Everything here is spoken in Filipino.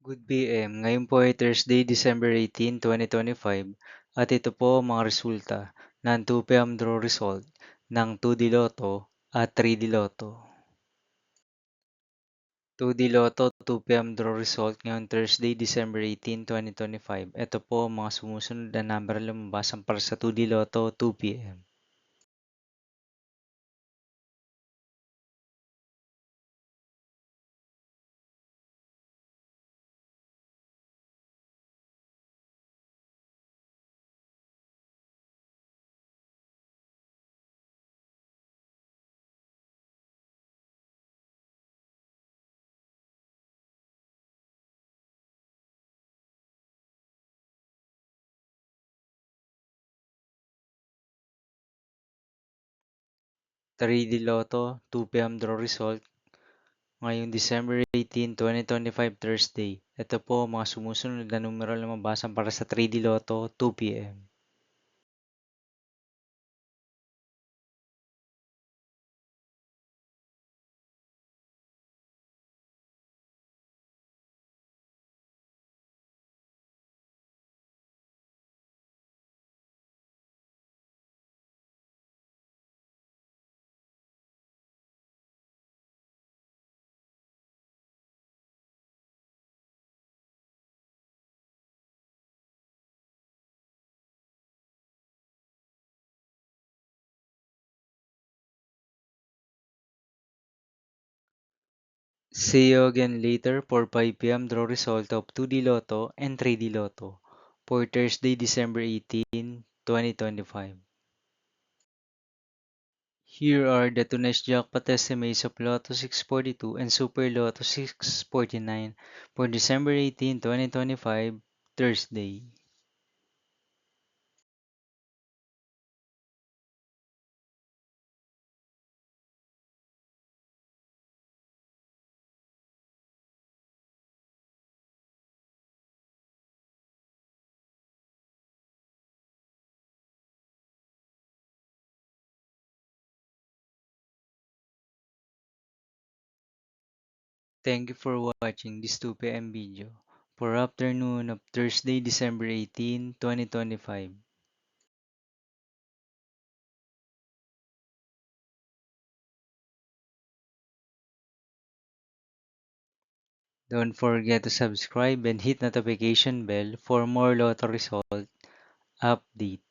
Good PM. Ngayon po ay Thursday, December 18, 2025 at ito po ang mga resulta ng 2 PM draw result ng 2D Lotto at 3D Lotto. 2D Lotto 2 PM draw result ngayong Thursday, December 18, 2025. Ito po ang mga sumusunod na number na lumabasan para sa 2D Lotto 2 PM. 3D Lotto 2 PM draw result ngayong December 18, 2025 Thursday. Ito po ang mga sumusunod na numero na lumabasan para sa 3D Lotto 2 PM. 'See you again later for 5 PM draw result of 2D Lotto and 3D Lotto for Thursday, December 18, 2025. Here are the tonight's jackpot estimates of Lotto 642 and Super Lotto 649 for December 18, 2025, Thursday. Thank you for watching this 2 PM video for afternoon of Thursday, December 18, 2025. Don't forget to subscribe and hit notification bell for more lotto result update.